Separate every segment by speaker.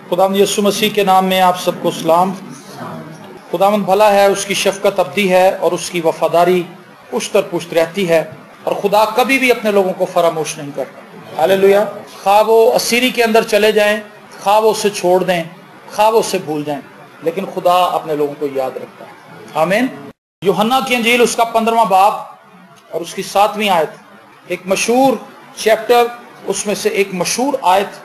Speaker 1: खुदावंद यीशु मसीह के नाम में आप सबको सलाम। खुदावंद भला है, उसकी शफकत अब्दी है और उसकी वफादारी पुश्तर पुश्त रहती है, और खुदा कभी भी अपने लोगों को फरामोश नहीं करता। हालेलुया। खा वो असीरी के अंदर चले जाएं, खा वो उसे छोड़ दें, खा वो उसे भूल जाएं, लेकिन खुदा अपने लोगों को याद रखता है। आमीन। यूहन्ना की अंजील उसका 15वां बाब और उसकी 7वीं आयत, एक मशहूर चैप्टर, उसमें से एक मशहूर आयत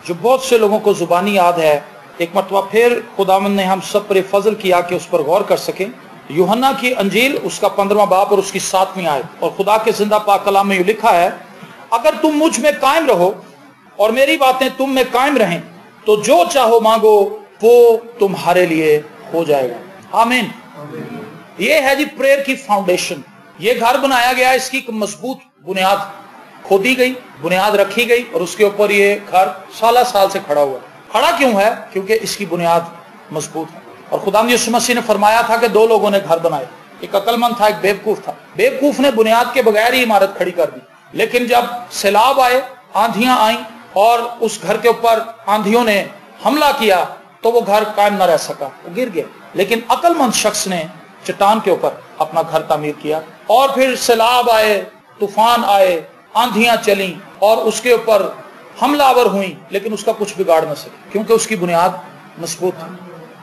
Speaker 1: जो बहुत से लोगों को जुबानी याद है। एक मरतबा फिर खुदावंद ने हम सब पर फजल किया कि उस पर गौर कर सकें। यूहन्ना की अंजील उसका 15वां बाब और उसकी 7वीं आयत, और खुदा के जिंदा पाक कलाम में यूं लिखा है, अगर तुम मुझ में कायम रहो और मेरी बातें तुम में कायम रहें तो जो चाहो मांगो वो तुम्हारे लिए हो जाएगा। आमीन। ये है जी प्रेयर की फाउंडेशन। ये घर बनाया गया, इसकी एक मजबूत बुनियाद खोदी गई, बुनियाद रखी गई, और उसके ऊपर ये घर साल से खड़ा हुआ। खड़ा क्यों है? क्योंकि इसकी बुनियाद मजबूत है। और खुदावंद यीशु मसीह ने फरमाया था कि 2 लोगों ने घर बनाए, एक अक्लमंद था, एक बेवकूफ था। बेवकूफ ने बुनियाद के बगैर ही इमारत खड़ी कर दी, लेकिन जब सैलाब आए, आंधियां आई और उस घर के ऊपर आंधियों ने हमला किया तो वो घर कायम न रह सका, वो गिर गया। लेकिन अक्लमंद शख्स ने चट्टान के ऊपर अपना घर तामीर किया, और फिर सैलाब आए, तूफान आए, आंधियां चली और उसके ऊपर हमलावर हुई, लेकिन उसका कुछ बिगाड़ न सके, क्योंकि उसकी बुनियाद मजबूत है।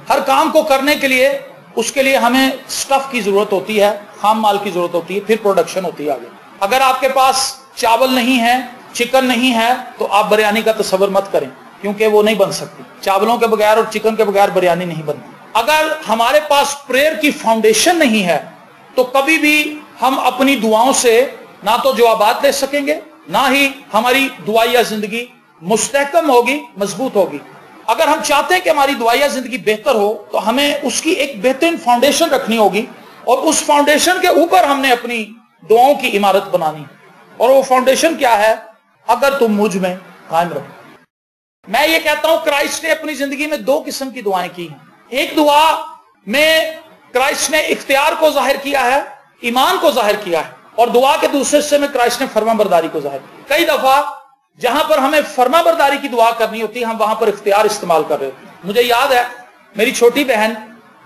Speaker 1: हर काम को करने के लिए उसके लिए हमें स्टफ की जरूरत होती है, खाम माल की जरूरत होती है, फिर प्रोडक्शन होती है आगे। अगर आपके पास चावल नहीं है, चिकन नहीं है, तो आप बिरयानी का तसव्वुर मत करें, क्योंकि वो नहीं बन सकती। चावलों के बगैर और चिकन के बगैर बिरयानी नहीं बनती। अगर हमारे पास प्रेयर की फाउंडेशन नहीं है तो कभी भी हम अपनी दुआओं से ना तो जवाबात दे सकेंगे, ना ही हमारी दुआया जिंदगी मुस्तहकम होगी, मजबूत होगी। अगर हम चाहते हैं कि हमारी दुआया जिंदगी बेहतर हो तो हमें उसकी एक बेहतरीन फाउंडेशन रखनी होगी, और उस फाउंडेशन के ऊपर हमने अपनी दुआओं की इमारत बनानी है। और वो फाउंडेशन क्या है? अगर तुम मुझ में कायम रहो। मैं ये कहता हूं, क्राइस्ट ने अपनी जिंदगी में 2 किस्म की दुआएं की हैं। एक दुआ में क्राइस्ट ने इख्तियार को जाहिर किया है, ईमान को जाहिर किया है, और दुआ के दूसरे हिस्से में क्राइस्ट ने फरमाबरदारी को जाहिर किया। कई दफा जहां पर हमें फरमाबरदारी की दुआ करनी होती है, हम वहां पर इख्तियार इस्तेमाल कर रहे होते हैं। मुझे याद है, मेरी छोटी बहन,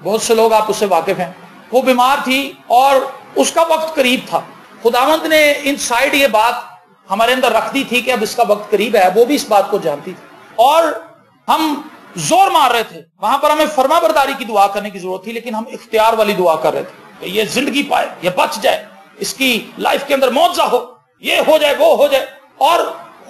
Speaker 1: बहुत से लोग आप उससे वाकिफ हैं, वो बीमार थी और उसका वक्त करीब था। खुदावंद ने इनसाइड ये बात हमारे अंदर रख दी थी कि अब इसका वक्त करीब है। वो भी इस बात को जानती थी, और हम जोर मार रहे थे। वहां पर हमें फरमाबरदारी की दुआ करने की जरूरत थी, लेकिन हम इख्तियार वाली दुआ कर रहे थे कि ये जिंदगी पाए, ये बच जाए, इसकी लाइफ के अंदर मौजा हो, ये हो जाए, वो हो जाए। और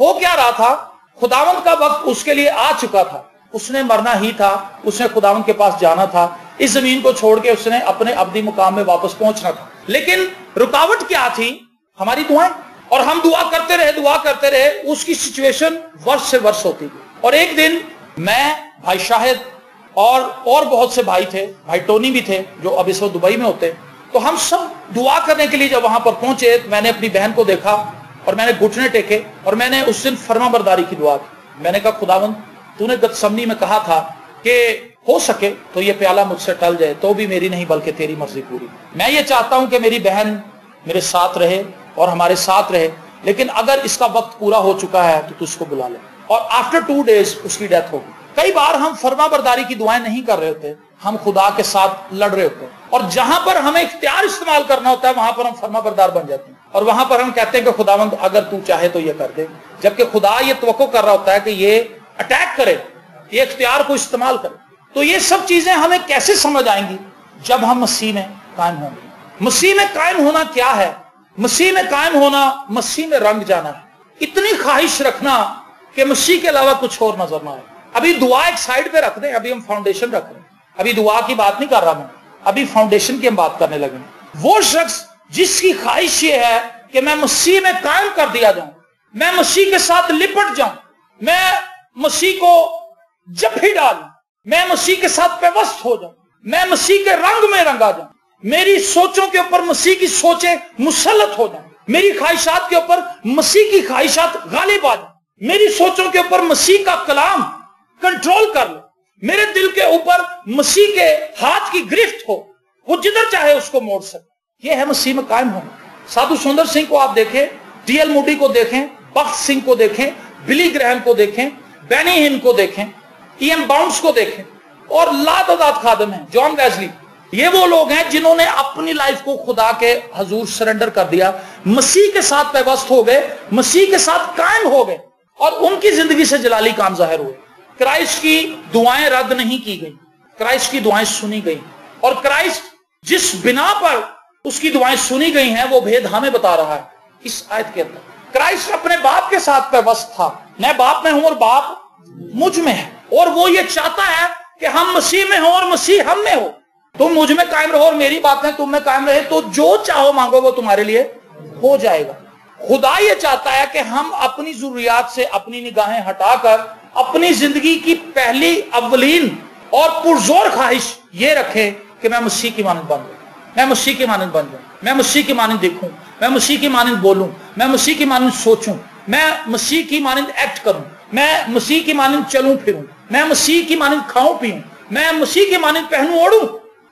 Speaker 1: हो क्या रहा था? खुदावंद का वक्त उसके लिए आ चुका था, उसने मरना ही था, उसने खुदावंद के पास जाना था, इस जमीन को छोड़ के उसने अपने अब्दी मुकाम में वापस पहुंचना था। लेकिन रुकावट क्या थी? हमारी दुआएं। और हम दुआ करते रहे, उसकी सिचुएशन वर्ष से वर्ष होती गई। और एक दिन मैं, भाई शाहिद और बहुत से भाई थे, भाई टोनी भी थे जो अब इस वक्त दुबई में होते, तो हम सब दुआ करने के लिए जब वहां पर पहुंचे, मैंने अपनी बहन को देखा और मैंने घुटने टेके और मैंने उस दिन फरमाबरदारी की दुआ की। मैंने कहा, खुदावंद, तूने गतसमनी में कहा था कि हो सके तो ये प्याला मुझसे टल जाए, तो भी मेरी नहीं बल्कि तेरी मर्जी पूरी। मैं ये चाहता हूं कि मेरी बहन मेरे साथ रहे और हमारे साथ रहे, लेकिन अगर इसका वक्त पूरा हो चुका है तो तू उसको बुला ले। और आफ्टर 2 डेज उसकी डेथ होगी। कई बार हम फरमाबरदारी की दुआएं नहीं कर रहे होते, हम खुदा के साथ लड़ रहे होते हैं, और जहां पर हमें इख्तियार इस्तेमाल करना होता है वहां पर हम फरमाबरदार बन जाते हैं, और वहां पर हम कहते हैं कि खुदावंद अगर तू चाहे तो ये कर दे, जबकि खुदा ये तवक्को कर रहा होता है कि ये अटैक करे, ये इख्तियार को इस्तेमाल करे। तो ये सब चीजें हमें कैसे समझ आएंगी? जब हम मसीह में कायम होंगे। मसीह में कायम होना क्या है? मसीह में कायम होना, मसीह में रंग जाना है। इतनी ख्वाहिश रखना कि मसीह के अलावा कुछ और नजर ना आए। अभी दुआ एक साइड पे रख दें, अभी हम फाउंडेशन रख रहे हैं। अभी दुआ की बात नहीं कर रहा मैं, अभी फाउंडेशन की हम बात करने लगे। वो शख्स जिसकी ख्वाहिश ये है कि मैं मसीह में कायम कर दिया जाऊं, मैं मसीह के साथ लिपट जाऊं, मैं मसीह को जफ्फी डालूं, मैं मसीह के साथ पेवस्त हो जाऊं, मैं मसीह के रंग में रंगा जाऊं, मेरी सोचों के ऊपर मसीह की सोचें मुसल्लत हो जाएं, मेरी ख्वाहिशात के ऊपर मसीह की ख्वाहिशात गालिब आ जाएं, मेरी सोचों के ऊपर मसीह का कलाम कंट्रोल कर ले, मेरे दिल के ऊपर मसीह के हाथ की गिरफ्त हो, वो जिधर चाहे उसको मोड़ सके। ये है मसीह में कायम होना। साधु सुंदर सिंह को आप देखें, टी.एल. मूडी को देखें, बख्त सिंह को देखें, बिली ग्रैहम को देखें, बेनी हिन को देखें, E.M. बाउंड्स को देखें, और लातादाद खादम हैं, जॉन वेस्ली, ये वो लोग हैं जिन्होंने अपनी लाइफ को खुदा के हजूर सरेंडर कर दिया, मसीह के साथ पैवस्त हो गए, मसीह के साथ कायम हो गए, और उनकी जिंदगी से जलाली काम जाहिर हुए। क्राइस्ट की दुआएं रद्द नहीं की गई, क्राइस्ट की दुआएं सुनी गई, और क्राइस्ट जिस बिना पर उसकी दुआएं सुनी गई हैं वो भेद हमें बता रहा है इस आयत के अंदर। क्राइस्ट अपने बाप के साथ पैवस्त था, मैं बाप में हूं और बाप मुझ में है, और वो ये चाहता है कि हम मसीह में हो और मसीह हम में हो। तुम मुझ में कायम रहो और मेरी बातें तुम में कायम रहे, तो जो चाहो मांगो वो तुम्हारे लिए हो जाएगा। खुदा ये चाहता है कि हम अपनी जरूरियात से अपनी निगाहें हटाकर अपनी जिंदगी की पहली अव्वलीन और पुरजोर ख्वाहिश ये रखें कि मैं मसीह की मानद बन जाऊं, मैं मसीह की मानद बन जाऊं, मैं मसीह की मानद देखूं, मैं मसीह की मानद बोलूं, मैं मसीह की मानद सोचूं, मैं मसीह की मानद एक्ट करूं, मैं मसीह की मानद चलूं फिरूं, मैं मसीह की मानद खाऊं पीऊं, मैं मसीह की मानद पहनूं ओढ़ूं,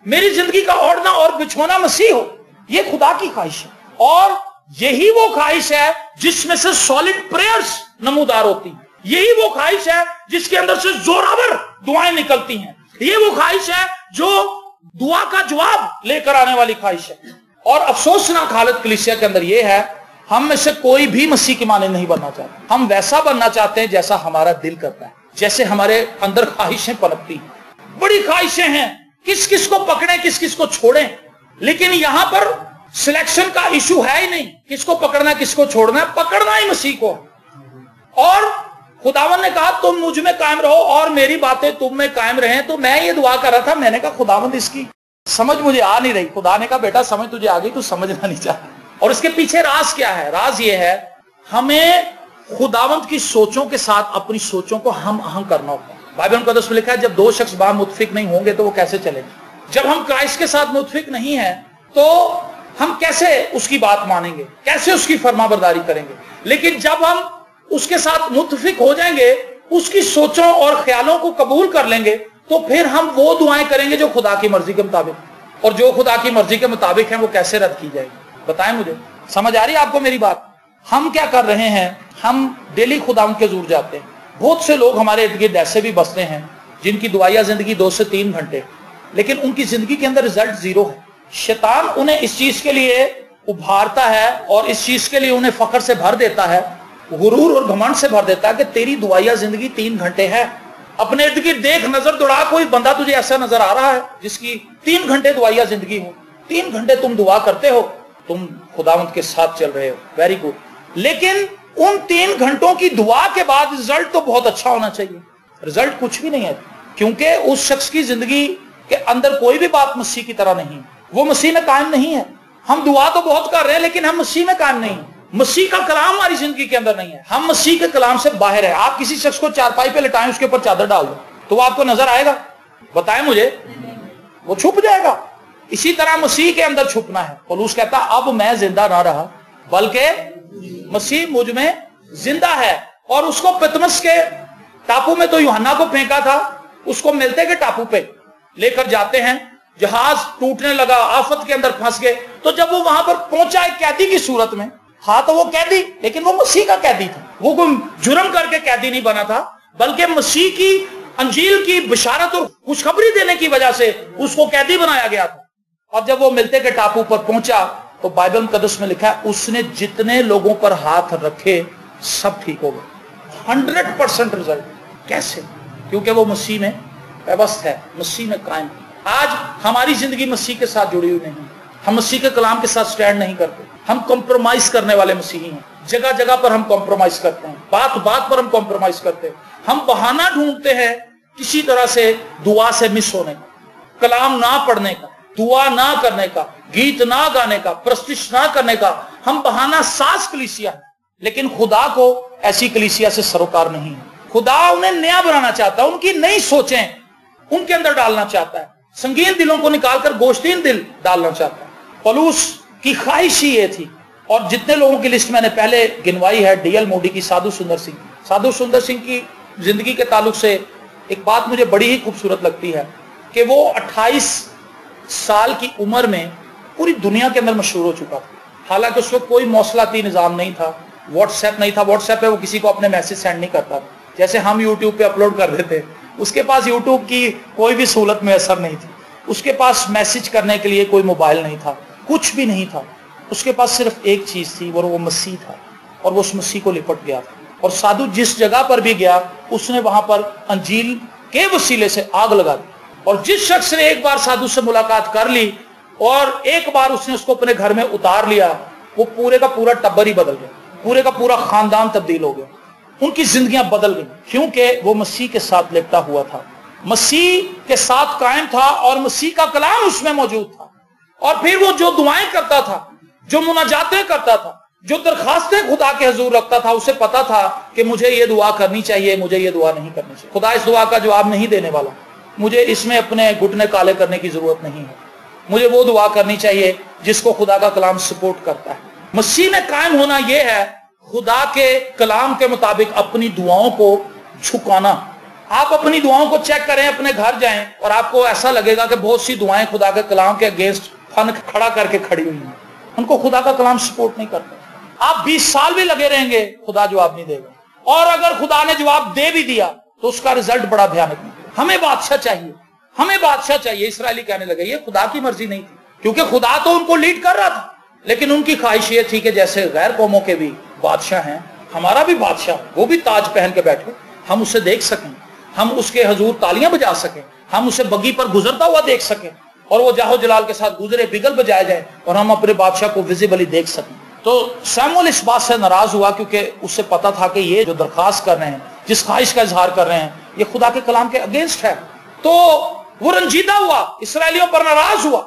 Speaker 1: मेरी जिंदगी का ओढ़ना और बिछोना मसीह हो। ये खुदा की ख्वाहिश है, और यही वो ख्वाहिश है जिसमें से सॉलिड प्रेयर्स नमूदार होती हैं, यही वो ख्वाहिश है जिसके अंदर से जोरावर दुआएं निकलती हैं, ये वो ख्वाहिश है जो दुआ का जवाब लेकर आने वाली ख्वाहिश है। और अफसोसनाक हालत कलीसिया के अंदर ये है, हम में से कोई भी मसीह की मानद नहीं बनना चाहता। हम वैसा बनना चाहते हैं जैसा हमारा दिल करता है, जैसे हमारे अंदर ख्वाहिशें पनपती हैं, बड़ी ख्वाहिशें हैं, किस किस को पकड़ें किस किस को छोड़ें, लेकिन यहां पर सिलेक्शन का इशू है ही नहीं, किसको पकड़ना किसको छोड़ना है, पकड़ना ही मसीह को। और खुदावन ने कहा तुम मुझ में कायम रहो और मेरी बातें तुम में कायम रहें। तो मैं ये दुआ कर रहा था, मैंने कहा खुदावंद इसकी समझ मुझे आ नहीं रही। खुदा ने कहा बेटा समझ तुझे आ गई, तू समझना नहीं चाहता। और इसके पीछे राज क्या है? राज ये है, हमें खुदावंद की सोचों के साथ अपनी सोचों को हम आहंग करना होगा। बाइबल मुकद्दस में लिखा है जब दो शख्स बाहर मुत्फिक नहीं होंगे तो वो कैसे चलेंगे। जब हम क्राइस्ट के साथ मुत्फिक नहीं है तो हम कैसे उसकी बात मानेंगे, कैसे उसकी फरमाबरदारी करेंगे। लेकिन जब हम उसके साथ मुत्फिक हो जाएंगे, उसकी सोचों और ख्यालों को कबूल कर लेंगे, तो फिर हम वो दुआएं करेंगे जो खुदा की मर्जी के मुताबिक। और जो खुदा की मर्जी के मुताबिक है वो कैसे रद्द की जाएगी, बताएं मुझे। समझ आ रही है आपको मेरी बात? हम क्या कर रहे हैं, हम डेली खुदावंद के हुजूर जाते हैं। बहुत से लोग हमारे इर्द गिर्द ऐसे भी बसते हैं जिनकी दुआया जिंदगी 2 से 3 घंटे, लेकिन उनकी जिंदगी के अंदर रिजल्ट जीरो है। शैतान उन्हें इस चीज के लिए उभारता है और इस चीज के लिए उन्हें फख्र से भर देता है, गुरूर और घमंड से भर देता है कि तेरी दुआया जिंदगी 3 घंटे है। अपने इर्द गिर्द देख, नजर दौड़ा, कोई बंदा तुझे ऐसा नजर आ रहा है जिसकी 3 घंटे दुआया जिंदगी हो, 3 घंटे तुम दुआ करते हो, तुम खुदावंद के साथ चल रहे हो, वेरी गुड। लेकिन उन 3 घंटों की दुआ के बाद रिजल्ट तो बहुत अच्छा होना चाहिए। रिजल्ट कुछ भी नहीं है, क्योंकि उस शख्स की जिंदगी के अंदर कोई भी बात मसीह की तरह नहीं, वो मसीह में कायम नहीं है। हम दुआ तो बहुत कर रहे हैं लेकिन हम मसीह में कायम नहीं, मसीह का कलाम हमारी जिंदगी के अंदर नहीं है, हम मसीह के कलाम से बाहर है। आप किसी शख्स को चारपाई पे लिटाएं, उसके ऊपर चादर डाल दो तो वो आपको नजर आएगा? बताएं मुझे, वो छुप जाएगा। इसी तरह मसीह के अंदर छुपना है। पौलुस कहता अब मैं जिंदा ना रहा बल्कि मसीह मुझ में जिंदा है। और उसको पतमस के टापू में तो यूहन्ना को फेंका था, उसको मिलते के टापू पे लेकर जाते हैं, जहाज टूटने लगा, आफत के अंदर फंस गए। तो जब वो वहां पर पहुंचा एक कैदी की सूरत में, हाँ तो वो कैदी, लेकिन वो मसीह का कैदी था। वो कोई जुर्म करके कैदी नहीं बना था, बल्कि मसीह की अंजील की बिशारत और खुशखबरी देने की वजह से उसको कैदी बनाया गया था। और जब वो मिलते के टापू पर पहुंचा तो बाइबल मुकद्दस में लिखा है उसने जितने लोगों पर हाथ रखे सब ठीक हो गए। 100% रिजल्ट। कैसे? क्योंकि वो मसीह में व्यवस्थ है, मसीह में कायम। आज हमारी जिंदगी मसीह के साथ जुड़ी हुई नहीं, हम मसीह के कलाम के साथ स्टैंड नहीं करते, हम कॉम्प्रोमाइज करने वाले मसीही हैं। जगह जगह पर हम कॉम्प्रोमाइज करते हैं, बात बात पर हम कॉम्प्रोमाइज करते हैं। हम बहाना ढूंढते हैं किसी तरह से दुआ से मिस होने का, कलाम ना पढ़ने का, दुआ ना करने का, गीत ना गाने का, प्रस्तिश ना करने का। हम बहाना साज कलीसिया है, लेकिन खुदा को ऐसी कलीसिया से सरोकार नहीं है। खुदा उन्हें नया बनाना चाहता है, उनकी नई सोचें उनके अंदर डालना चाहता है, संगीन दिलों को निकालकर गोश्तीन दिल डालना चाहता है। पौलुस की ख्वाहिश ही ये थी। और जितने लोगों की लिस्ट मैंने पहले गिनवाई है, डीएल मोडी की, साधु सुंदर सिंह की, साधु सुंदर सिंह की जिंदगी के ताल्लुक से एक बात मुझे बड़ी ही खूबसूरत लगती है कि वो 28 साल की उम्र में पूरी दुनिया के अंदर मशहूर हो चुका था। हालांकि उस वक्त कोई मौसलाती निजाम नहीं था, व्हाट्सएप नहीं था, व्हाट्सएप पे वो किसी को अपने मैसेज सेंड नहीं करता था, जैसे हम यूट्यूब पे अपलोड कर देते اس کے پاس یوٹیوب کی کوئی بھی سہولت میسر نہیں تھی، اس کے پاس میسج کرنے کے لیے کوئی موبائل نہیں تھا، کچھ بھی نہیں تھا، اس کے پاس صرف ایک چیز تھی، وہ مسیح تھا، اور وہ اس مسیح کو لپٹ گیا تھا۔ اور سادھو جس جگہ پر بھی گیا اس نے وہاں پر انجیل کے وسیلے سے آگ لگا دی، اور جس شخص نے ایک بار سادھو سے ملاقات کر لی اور ایک بار اس نے اس کو اپنے گھر میں اتار لیا، وہ پورے کا پورا ٹبر ہی بدل گیا، پورے کا پورا خاندان تبدیل ہو گیا، ان کی زندگیاں بدل گئیں، کیونکہ وہ مسیح کے ساتھ لپٹا ہوا تھا، مسیح کے ساتھ قائم تھا، اور مسیح کا کلام اس میں موجود تھا۔ اور پھر وہ جو دعائیں کرتا تھا، جو مناجاتیں کرتا تھا، جو درخواستیں خدا کے حضور رکھتا تھا، اسے پتا تھا کہ مجھے یہ دعا کرنی چاہیے، مجھے یہ دعا نہیں کرنی چاہیے، خدا اس دعا کا جواب نہیں دینے والا، مجھے اس میں اپنے گھٹنے کالے کرنے کی ضرورت نہیں ہے، مجھے وہ دعا کرنی چاہیے جس کو خدا کا کلام سپورٹ کرتا ہے۔ مسیح میں قائم ہونا یہ ہے خدا کے کلام کے مطابق اپنی دعاؤں کو جھکانا۔ آپ اپنی دعاؤں کو چیک کریں، اپنے گھر جائیں، اور آپ کو ایسا لگے گا کہ بہت سی دعائیں خدا کے کلام کے اگینسٹ فن کھڑا کر کے کھڑی ہوئی ہیں، ان کو خدا کا کلام سپورٹ نہیں کرتا۔ آپ 20 سال بھی لگے رہیں گے، خدا جواب نہیں دے گا، اور اگر خدا نے جواب دے بھی دیا تو اس کا رزلٹ بڑا بھیانک نہیں۔ ہمیں بادشاہ چاہیے، ہمیں بادشاہ چاہیے۔ اسرائیلی کہنے لگے یہ خدا کی مرضی نہیں تھی، کیونکہ خدا تو ان کو لیڈ کر رہا تھا، لیکن ان کی خواہش یہ تھی کہ جیسے غیر قوموں کے بھی بادشاہ ہیں، ہمارا بھی بادشاہ، وہ بھی تاج پہن کے بیٹھے، ہم اسے دیکھ سکیں، ہم اس کے حضور تالیاں بجا سکیں، ہم اسے بگی پر گزرتا ہوا دیکھ سکیں، اور وہ جاہو جلال کے ساتھ گزرے بگل بجائے جائیں، اور ہم اپنے بادشاہ کو ویزیبلی دیکھ سکیں۔ تو سیموئیل اس بات سے ناراض ہوا، کیونکہ اس سے پتا تھا کہ یہ جو درخواست کر رہے ہیں، جس خواہش کا اظہار کر رہے ہیں، یہ خدا کے کلام کے اگینسٹ ہے۔ تو وہ رنجیدہ ہوا، اسرائیلیوں پر ناراض ہوا،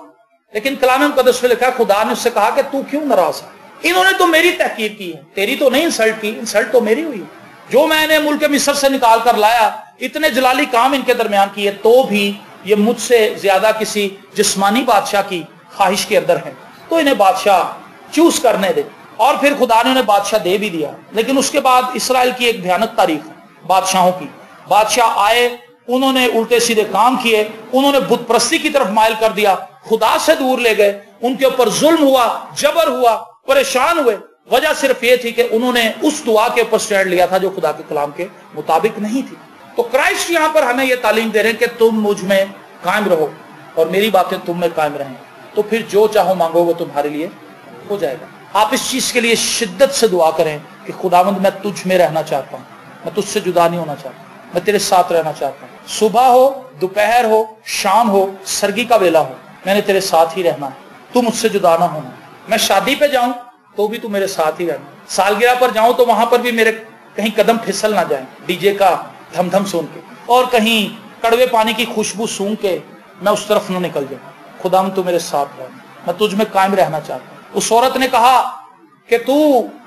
Speaker 1: لیکن کلام مقدس میں لکھا ہے خدا نے اس سے کہا کہ تو کیوں ناراض ہے؟ انہوں نے تو میری تحقیر کی ہے، تیری تو نہیں انسلٹ کی، انسلٹ تو میری ہوئی۔ جو میں نے ملک مصر سے نکال کر لایا، اتنے جلالی کام ان کے درمیان کیے، تو بھی یہ مجھ سے زیادہ کسی جسمانی بادشاہ کی خواہش کے اندر ہے، تو انہیں بادشاہ چوز کرنے دے۔ اور پھر خدا نے انہیں بادشاہ دے بھی دیا۔ لیکن اس کے بعد اسرائیل کی ایک بھیانک تاریخ ہے بادشاہوں کی۔ بادشاہ آئے، انہوں نے الٹے سیدھے کام کیے، انہوں نے بت پرستی کی طرف مائل کر دیا، خدا سے دور لے گئے، ان کے اوپر ظلم ہوا، جبر ہوا، پریشان ہوئے۔ وجہ صرف یہ تھی کہ انہوں نے اس دعا کے اوپر سٹینڈ لیا تھا جو خدا کے کلام کے مطابق نہیں تھی۔ تو کرائسٹ یہاں پر ہمیں یہ تعلیم دے رہے ہیں کہ تم مجھ میں قائم رہو اور میری باتیں تم میں قائم رہیں، تو پھر جو چاہو مانگو وہ تمہارے لیے ہو جائے گا۔ آپ اس چیز کے لیے شدت سے دعا کریں کہ خداوند میں تجھ میں رہنا چاہتا ہوں، میں تجھ سے جدا نہیں ہونا چاہتا، میں تیرے ساتھ رہنا چاہتا ہوں، صبح ہو، دوپہر ہو، شام ہو، سرگی کا ویلا ہو، میں نے تیرے ساتھ ہی رہنا ہے، تو مجھ سے جدا نہ ہونا۔ میں شادی پہ جاؤں تو بھی تو میرے ساتھ ہی رہنا، سالگرہ پر جاؤں تو وہاں پر بھی میرے کہیں قدم پھسل نہ جائیں ڈی جے کا دھم دھم سن کے، اور کہیں کڑوے پانی کی خوشبو سونگ کے میں اس طرف نہ نکل جاؤں۔ خداوند تو میرے ساتھ رہنا، میں تجھ میں قائم رہنا چاہتا ہوں۔ اس عورت نے کہا کہ تو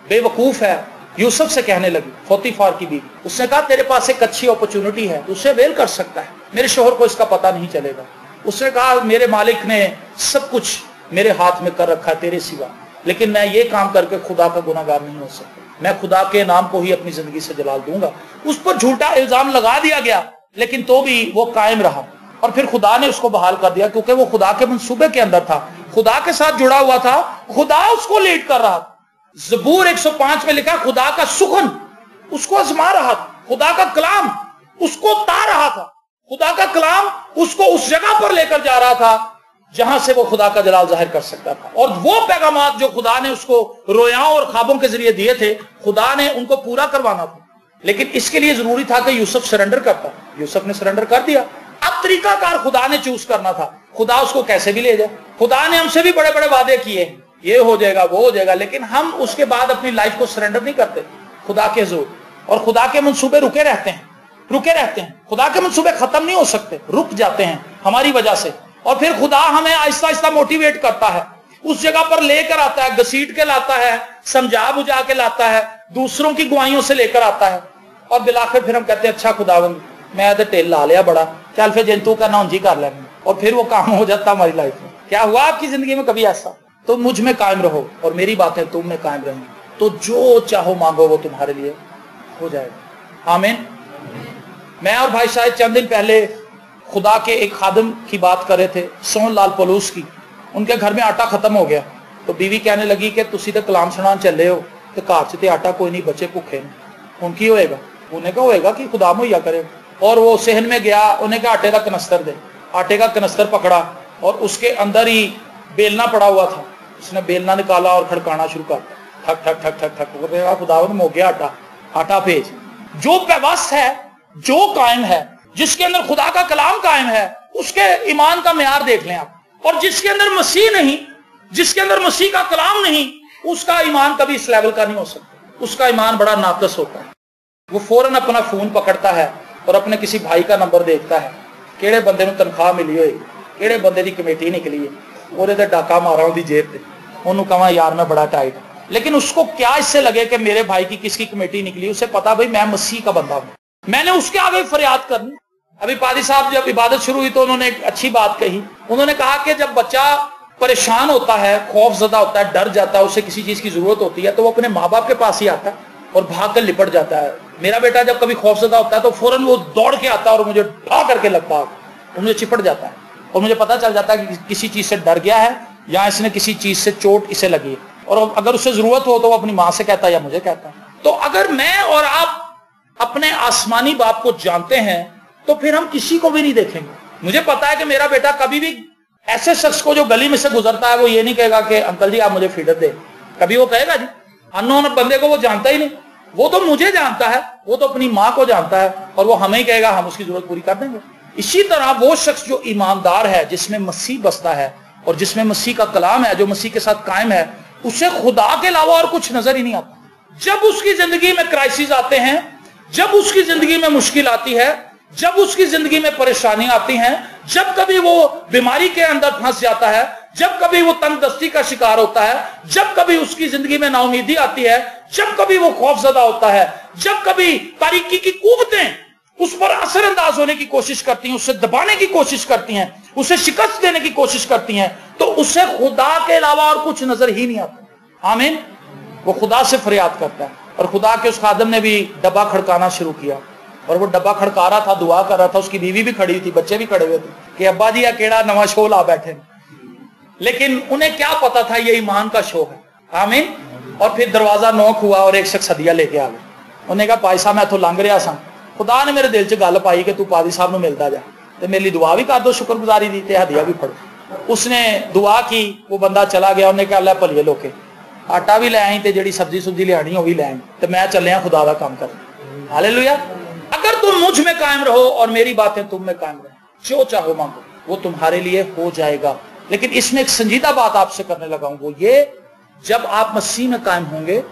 Speaker 1: بے وقوف ہے، یوسف سے کہنے لگی، پوتیفار کی بیوی، اس نے کہا تیرے پاس ایک اچھی اپرچونٹی ہے، اسے ویل کر سکتا ہے، میرے شوہر کو اس کا پتہ نہیں چلے گا۔ اس نے کہا میرے مالک نے سب کچھ میرے ہاتھ میں کر رکھا ہے تیرے سوا، لیکن میں یہ کام کر کے خدا کا گناہگار نہیں ہو سکتا، میں خدا کے نام کو ہی اپنی زندگی سے جلال دوں گا۔ اس پر جھوٹا الزام لگا دیا گیا، لیکن تو بھی وہ قائم رہا، اور پھر خدا نے اس کو بحال کر دیا، کیونکہ وہ خدا کے منصوبے کے اندر تھا، خدا کے ساتھ جڑا ہوا تھا، خدا اس کو لیڈ کر رہا تھا۔ زبور 105 میں لکھا خدا کا سخن اس کو آزما رہا تھا، خدا کا کلام اس کو تا رہا تھا، خدا کا کلام اس کو اس جگہ پر لے کر جا رہا تھا جہاں سے وہ خدا کا جلال ظاہر کر سکتا تھا، اور وہ پیغامات جو خدا نے اس کو رویاؤں اور خوابوں کے ذریعے دیے تھے، خدا نے ان کو پورا کروانا تھا۔ لیکن اس کے لیے ضروری تھا کہ یوسف سرنڈر کرتا، یوسف نے سرنڈر کر دیا۔ اب طریقہ کار خدا نے چوز کرنا تھا، خدا اس کو کیسے بھی لے جائے۔ خدا نے ہم سے بھی بڑے بڑے وعدے کیے، یہ ہو جائے گا وہ ہو جائے گا، لیکن ہم اس کے بعد اپنی لائف کو سرنڈر نہیں کرتے خدا کے حضور، اور خدا کے منصوبے رکے رہتے ہیں۔ خدا کے منصوبے ختم نہیں ہو سکتے، رک جاتے ہیں ہماری وجہ سے، اور پھر خدا ہمیں آہستہ آہستہ موٹیویٹ کرتا ہے، اس جگہ پر لے کر آتا ہے، گھسیٹ کے لاتا ہے، سمجھا بجھا کے لاتا ہے، دوسروں کی گواہیوں سے لے کر آتا ہے، اور بالآخر پھر ہم کہتے ہیں اچھا خداوند میں تو ٹیل لا لیا بڑا، چل پھر جنتو کرنا انجی کر لینا، اور پھر وہ کام ہو جاتا ہماری لائف میں۔ کیا ہوا آپ کی زندگی میں کبھی ایسا؟ تو مجھ میں قائم رہو اور میری باتیں تم میں قائم رہیں، تو جو چاہو مانگو وہ تمہارے لیے ہو جائے گا۔ آمین۔ میں اور بھائی شاید چند دن پہلے خدا کے ایک خادم کی بات کر رہے تھے، سون لال پولوس کی۔ ان کے گھر میں آٹا ختم ہو گیا، تو بیوی کہنے لگی کہ تسی تے کلام سنان چلے ہو تے گھر چ تے آٹا کوئی نہیں، بچے بھوکے نے، ہن کی ہوئے گا؟ انہیں کہا ہوئے گا کہ خدا مہیا کرے، اور وہ सहन में गया, उन्हें कहा आटे का कनस्तर दे, आटे का कनस्तर पकड़ा और उसके अंदर ही बेलना पड़ा हुआ था, उसने बेलना निकाला और खड़काना शुरू कर, ठक ठक ठक ठक ठक, वो कहा खुदावंद हो गया आटा, आटा भेज। जो पेवस्त है, जो कायम है, जिसके अंदर खुदा का कलाम कायम है, उसके ईमान का मेयार देख लें आप। और जिसके अंदर मसीह नहीं, जिसके अंदर मसीह का कलाम नहीं, उसका ईमान कभी इस लेवल का नहीं हो सकता, उसका ईमान बड़ा नाकस होता है। वो फौरन अपना फोन पकड़ता है और अपने किसी भाई का नंबर देखता है, केड़े बंदे नूं तनख्वाह मिली होई, केड़े बंदे दी कमेटी निकली है, ਉਹਦੇ ਤੇ डाका मारा ਉਹਦੀ जेब पे, ਉਹਨੂੰ कहा यार मैं बड़ा टाइट। लेकिन उसको क्या इससे लगे कि मेरे भाई की किसकी कमेटी निकली, उसे पता भाई मैं मसीह का बंदा हूं, मैंने उसके आगे फरियाद करनी। अभी पादी साहब जब इबादत शुरू हुई तो उन्होंने एक अच्छी बात कही, उन्होंने कहा कि जब बच्चा परेशान होता है, खौफजदा होता है, डर जाता है, उसे किसी चीज की जरूरत होती है, तो वो अपने माँ बाप के पास ही आता है और भाग कर लिपट जाता है। मेरा बेटा जब कभी खौफजदा होता है तो फौरन वो दौड़ के आता है और मुझे ढा करके लगता है, मुझे चिपट जाता है और मुझे पता चल जाता है कि किसी चीज से डर गया है या इसने किसी चीज से चोट इसे लगी है, और अगर उसे जरूरत हो तो वो अपनी माँ से कहता है या मुझे कहता है। तो अगर मैं और आप अपने आसमानी बाप को जानते हैं तो फिर हम किसी को भी नहीं देखेंगे। मुझे पता है कि मेरा बेटा कभी भी ऐसे शख्स को जो गली में से गुजरता है वो ये नहीं कहेगा कि अंकल जी आप मुझे फीडर दे, कभी वो कहेगा जी? अननोन बंदे को वो जानता ही नहीं, वो तो मुझे जानता है, वो तो अपनी माँ को जानता है और वो हमें ही कहेगा, हम उसकी जरूरत पूरी कर देंगे। इसी तरह वो शख्स जो ईमानदार है, जिसमें मसीह बसता है और जिसमें मसीह का कलाम है, जो मसीह के साथ कायम है, उसे खुदा के अलावा और कुछ नजर ही नहीं आता। जब उसकी जिंदगी में क्राइसिस आते हैं, जब उसकी जिंदगी में मुश्किल आती है, जब उसकी जिंदगी में परेशानी आती हैं, जब कभी वो बीमारी के अंदर फंस जाता है, जब कभी वो तंगदस्ती का शिकार होता है, जब कभी उसकी जिंदगी में नाउमीदी आती है, जब कभी वो खौफजदा होता है, जब कभी तारीकी की कुव्वतें उस पर असर अंदाज होने की कोशिश करती हैं, उसे दबाने की कोशिश करती हैं, उसे शिकस्त देने की कोशिश करती हैं, तो उसे खुदा के अलावा और कुछ नजर ही नहीं आता। आमीन। वो खुदा से फरियाद करता है। और खुदा के उस खादम ने भी डब्बा खड़काना शुरू किया, और वो डब्बा खड़का रहा था, दुआ कर रहा था, उसकी बीवी भी खड़ी थी, बच्चे भी खड़े हुए थे कि अब्बा जी केड़ा नवा शो ला बैठे। लेकिन उन्हें क्या पता था ये ईमान का शो है। आमीन। और फिर दरवाजा नोक हुआ और एक शख्स हदिया लेके आ गया। उन्हें कहा भाई साहब मैं तो लंघ रहा सा, खुदा ने मेरे दिल च गल पाई कि तू पादी साहब को मिलता जा, तो मेरी दुआ भी कर दो, शुक्रगुजारी दी, ते हदिया भी फड़ो। उसने दुआ की, वो बंदा चला गया, उन्हें कहा लै भलिए लोके आटा भी लै आई, ते जिहड़ी सब्जी सुब्जी लियानी वो भी लै आई, तो मैं चलिया खुदा का काम कर। हालेलुया। अगर तुम मुझ में कायम रहो और मेरी बातें तुम में कायम रहे, जो चाहो मांगो वो तुम्हारे लिए हो जाएगा। लेकिन इसमें एक संजीदा बात आपसे करने लगा हूं, वो ये, जब आप मसीह में कायम होंगे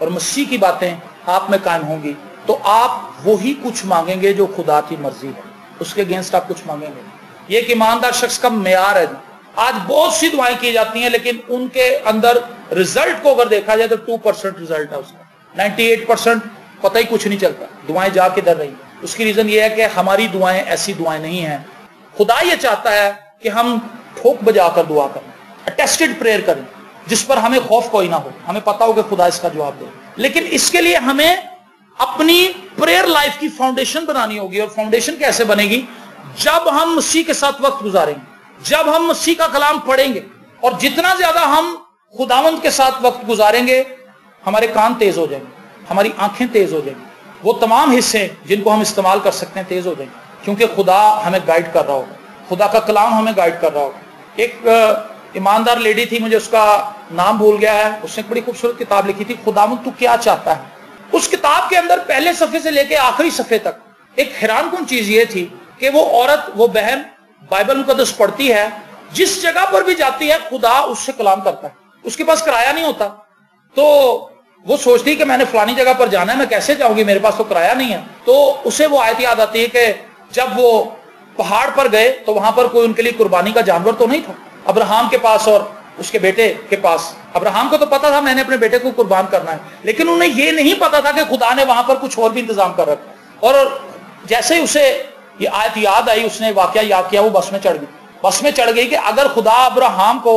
Speaker 1: और मसीह की बातें आप में कायम होंगी तो आप वही कुछ मांगेंगे जो खुदा की मर्जी है, उसके अगेंस्ट आप कुछ मांगेंगे। ये एक ईमानदार शख्स का मेयार है। आज बहुत सी दुआएं की जाती हैं, लेकिन उनके अंदर रिजल्ट को अगर देखा जाए तो 2% रिजल्ट है उसका, 98% पता ही कुछ नहीं चलता दुआएं जा किधर रही। उसकी रीजन ये है कि हमारी दुआएं ऐसी दुआएं नहीं हैं। खुदा ये चाहता है कि हम ठोक बजाकर दुआ करें, टेस्टेड प्रेयर करें, जिस पर हमें खौफ कोई ना हो, हमें पता हो कि खुदा इसका जवाब दे। लेकिन इसके लिए हमें अपनी प्रेयर लाइफ की फाउंडेशन बनानी होगी। और फाउंडेशन कैसे बनेगी? जब हम मसीह के साथ वक्त गुजारेंगे, जब हम मसीह का कलाम पढ़ेंगे, और जितना ज्यादा हम खुदावंद के साथ वक्त गुजारेंगे, हमारे कान तेज हो जाएंगे, हमारी आंखें तेज हो जाएंगी, वो तमाम हिस्से जिनको हम इस्तेमाल कर सकते हैं तेज हो जाएंगे, क्योंकि खुदा हमें गाइड कर रहा होगा, खुदा का कलाम हमें गाइड कर रहा होगा। एक ईमानदार लेडी थी, मुझे उसका नाम भूल गया है, उसने बड़ी खूबसूरत किताब लिखी थी, खुदावंद तू क्या चाहता है। उस किताब के अंदर पहले सफे से लेके आखिरी सफे तक एक हैरानकुन चीज ये थी कि वो औरत, वो बहन बाइबल मुकद्दस पढ़ती है, जिस जगह पर भी जाती है खुदा उससे कलाम करता है। उसके पास किराया नहीं होता, तो वो सोचती कि मैंने फलानी जगह पर जाना है, मैं कैसे जाऊंगी, मेरे पास तो किराया नहीं है। तो उसे वो आयत याद आती है कि जब वो पहाड़ पर गए तो वहां पर कोई उनके लिए कुर्बानी का जानवर तो नहीं था अब्राहम के पास और उसके बेटे के पास। अब्राहम को तो पता था मैंने अपने बेटे को कुर्बान करना है, लेकिन उन्हें यह नहीं पता था कि खुदा ने वहां पर कुछ और भी इंतजाम कर रखा। और जैसे ही उसे ये आयत याद आई, उसने वाकया याद किया, वो बस में चढ़ गई। बस में चढ़ गई कि अगर खुदा अब्राहम को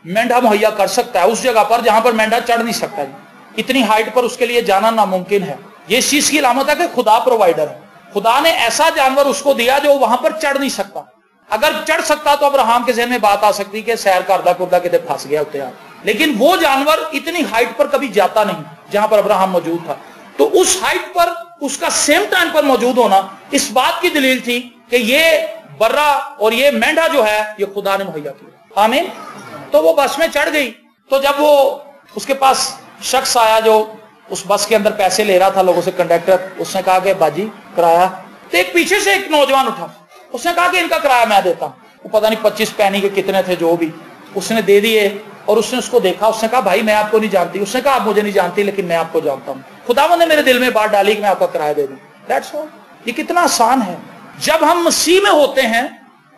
Speaker 1: मेंढा मुहैया कर सकता है उस जगह पर जहां पर मेंढा चढ़ नहीं सकता, इतनी हाइट पर उसके लिए जाना नामुमकिन है। ये इस चीज की अलामत है कि खुदा प्रोवाइडर है। खुदा ने ऐसा जानवर उसको दिया जो वहां पर चढ़ नहीं सकता। अगर चढ़ सकता तो अब्राहम के ज़हन में बात आ सकती कि सैर करदा कुर्दा कितने फंस गया उत्ते यार, लेकिन वो जानवर इतनी हाइट पर कभी जाता नहीं जहां पर अब्राहम मौजूद था। तो उस हाइट पर उसका सेम टाइम पर मौजूद होना इस बात की दलील थी कि ये बर्रा और ये मेंढा जो है ये खुदा ने मुहैया किया। आमीन। तो वो बस में चढ़ गई। तो जब वो उसके पास शख्स आया जो उस बस के अंदर पैसे ले रहा था लोगों से, कंडक्टर, उसने कहा कि बाजी किराया। तो एक पीछे से एक नौजवान उठा, उसने कहा कि इनका किराया मैं देता हूं। वो पता नहीं 25 पैनी के कितने थे, जो भी, उसने दे दिए। और उसने उसको देखा, उसने कहा भाई मैं आपको नहीं जानती। उसने कहा आप मुझे नहीं जानती लेकिन मैं आपको जानता हूं, खुदावंद ने मेरे दिल में बात डाली कि मैं आपका किराया दे दूं। That's all. ये कितना आसान है। जब हम मसीह में होते हैं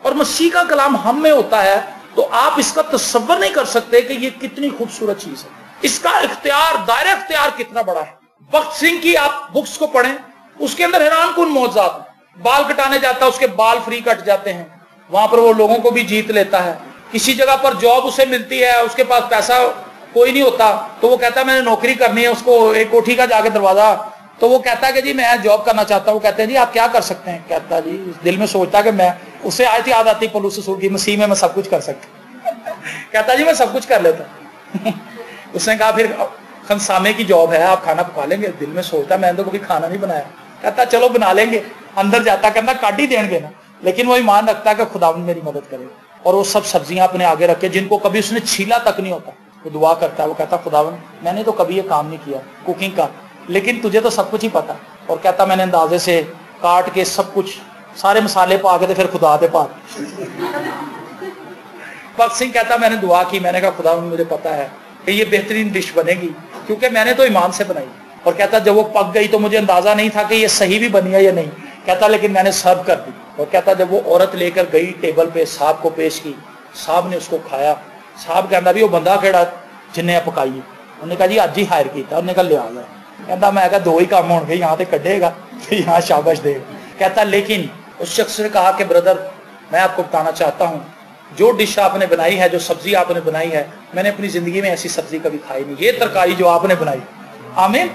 Speaker 1: और मसीह का कलाम हम में होता है तो आप इसका तसव्वुर नहीं कर सकते कि ये कितनी खूबसूरत चीज है। इसका इख्तियार, दायरा इख्तियार कितना बड़ा है। भगत सिंह की आप बुक्स को पढ़ें, उसके अंदर हैरान कुन मौजूद है। बाल कटाने जाता है, उसके बाल फ्री कट जाते हैं, वहां पर वो लोगों को भी जीत लेता है। किसी जगह पर जॉब उसे मिलती है, उसके पास पैसा कोई नहीं होता, तो वो कहता है मैंने नौकरी करनी है, उसको एक कोठी का जाके दरवाजा, तो वो कहता है कि जी मैं जॉब करना चाहता हूँ। कहते हैं जी आप क्या कर सकते हैं? कहता जी दिल में सोचता कि मैं, उससे आयत याद आती पौलुस रसूल की, मसीह में मैं सब कुछ कर सकता। कहता जी मैं सब कुछ कर लेता। उसने कहा फिर खनसामे की जॉब है, आप खाना पका लेंगे? दिल में सोचता मैंने तो कभी खाना नहीं बनाया। कहता चलो बना लेंगे। अंदर जाता, कहता काट ही देंगे ना, लेकिन वो ईमान रखता है कि खुदावंद मेरी मदद करेगा। और वो सब सब्जियां अपने आगे रखे जिनको कभी उसने छीला तक नहीं होता। वो दुआ करता है, वो कहता खुदावंद मैंने तो कभी ये काम नहीं किया कुकिंग का, लेकिन तुझे तो सब कुछ ही पता। और कहता मैंने अंदाजे से काट के सब कुछ सारे मसाले पा के फिर खुदा दे पा। भगत सिंह कहता मैंने दुआ की, मैंने कहा खुदावंद मुझे पता है कि ये बेहतरीन डिश बनेगी क्योंकि मैंने तो ईमान से बनाई। और कहता जब वो पक गई तो मुझे अंदाजा नहीं था कि ये सही भी बनी है या नहीं। कहता लेकिन मैंने सर्व कर दी। और कहता जब वो औरत लेकर गई टेबल पे, साहब को पेश की, साहब ने उसको खाया। साहब कहता भी वो बंदा केड़ा जिन्हें पकाई। उन्होंने कहा जी अज ही हायर किया। उन्होंने कहा लिया जाए। कहता मैं कहा दो ही काम होंगे, यहाँ तो कढ़ेगा तो यहाँ शाबाश देगा। कहता लेकिन उस शख्स ने कहा कि ब्रदर मैं आपको बताना चाहता हूँ, जो डिश आपने बनाई है, जो सब्जी आपने बनाई है, मैंने अपनी जिंदगी में ऐसी सब्जी कभी खाई नहीं। ये तरकारी जो आपने बनाई, आमीन।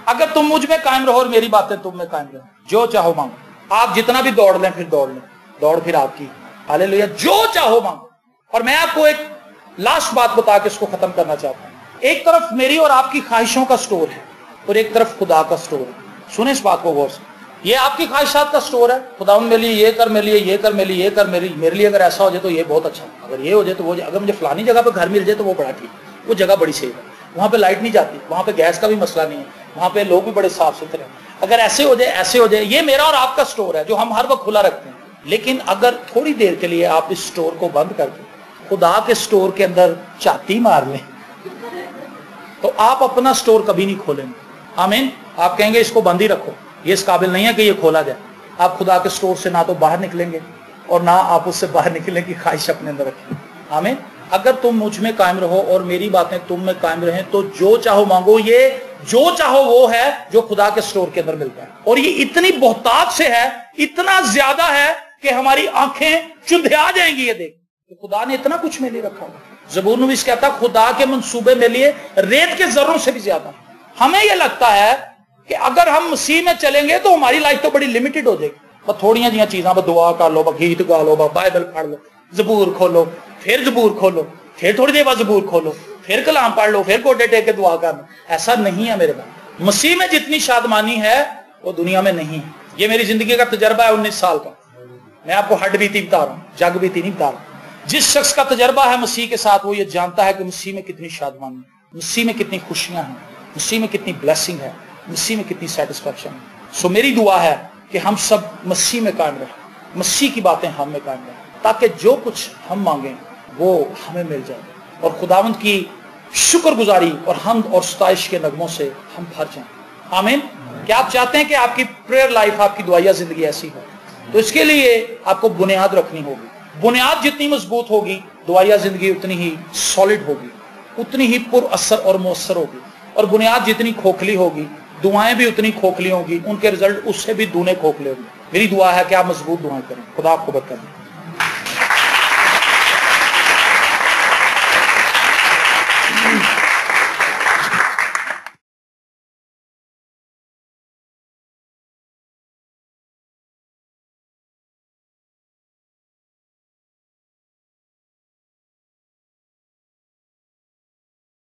Speaker 1: अगर तुम मुझ में कायम रहो और मेरी बातें तुम में कायम रहो, जो चाहो मांगो। आप जितना भी दौड़ लें फिर दौड़ लें, दौड़ फिर आपकी, हालेलुया। जो चाहो मांगो। और मैं आपको एक लास्ट बात बता के इसको खत्म करना चाहता हूं। एक तरफ मेरी और आपकी ख्वाहिशों का स्टोर है और एक तरफ खुदा का स्टोर है। सुने इस बात को गौर से। ये आपकी ख्वाहिशात का स्टोर है। खुदा मेरे लिए ये कर, मेरे लिए ये कर, मेरे लिए ये कर, मेरे लिए अगर ऐसा हो जाए तो ये बहुत अच्छा, अगर ये हो जाए तो वो, अगर मुझे फलानी जगह पर घर मिल जाए तो वो बड़ा ठीक, वो जगह बड़ी सेफ है, वहां पे लाइट नहीं जाती, वहां पे गैस का भी मसला नहीं है, वहां पे लोग भी बड़े साफ सुथरे हैं, अगर ऐसे हो जाए ऐसे हो जाए। ये मेरा और आपका स्टोर है जो हम हर वक्त खुला रखते हैं। लेकिन अगर थोड़ी देर के लिए आप इस स्टोर को बंद करके खुदा के स्टोर के अंदर चाती मार लें तो आप अपना स्टोर कभी नहीं खोलेंगे। आमीन। आप कहेंगे इसको बंद ही रखो, ये इस काबिल नहीं है कि ये खोला जाए। आप खुदा के स्टोर से ना तो बाहर निकलेंगे और ना आप उससे बाहर निकलने की ख्वाहिश अपने अंदर रखेंगे। आमीन। अगर तुम मुझ में कायम रहो और मेरी बातें तुम में कायम रहें तो जो चाहो मांगो। ये जो चाहो वो है जो खुदा के स्टोर के अंदर मिलता है। और ये इतनी बहुतात से है, इतना ज्यादा है कि हमारी आंखें चुंधिया जाएंगी ये देख तो खुदा ने इतना कुछ मेरे लिए रखा हुआ। ज़बूर नवीस कहता खुदा के मंसूबे में लिए रेत के जर्रों से भी ज्यादा। हमें यह लगता है कि अगर हम मसीह में चलेंगे तो हमारी लाइफ तो बड़ी लिमिटेड हो जाएगी। बस थोड़ियां जियां चीज़ां, दुआ कर लो, गीत गा लो, बाइबल पढ़ लो, ज़बूर खोलो, फिर ज़बूर खोलो, फिर थोड़ी देर बाद ज़बूर खोलो, फिर कलाम पढ़ लो, फिर गोडे टेक के दुआ कर लो। ऐसा नहीं है मेरे पास। मसीह में जितनी शादमानी है वो दुनिया में नहीं है। ये मेरी जिंदगी का तजर्बा है 19 साल का। मैं आपको हड बीती बता रहा हूँ, जग बीती नहीं बता रहा। जिस शख्स का तजर्बा है मसीह के साथ वो ये जानता है कि मसीह में कितनी शादमानी है, मसीह में कितनी खुशियां हैं, मसीह में कितनी ब्लेसिंग है, मसीह में कितनी सेटिस्फैक्शन है। सो मेरी दुआ है कि हम सब मसीह में कायम रहें, मसीह की बातें हम में कायम रहें, ताकि जो कुछ हम मांगें वो हमें मिल जाए और खुदावंद की शुक्रगुजारी और हमद और सताइश के नगमों से हम भर जाएं। आमीन। क्या आप चाहते हैं कि आपकी प्रेयर लाइफ, आपकी दुआया जिंदगी ऐसी हो? तो इसके लिए आपको बुनियाद रखनी होगी। बुनियाद जितनी मजबूत होगी दुआया जिंदगी उतनी ही सॉलिड होगी, उतनी ही पुर असर और मुअस्सर होगी। और बुनियाद जितनी खोखली होगी दुआएं भी उतनी खोखली होंगी, उनके रिजल्ट उससे भी दूने खोखले होंगे। मेरी दुआ है कि आप मजबूत दुआएं करें। खुदा आपको बरकत दे।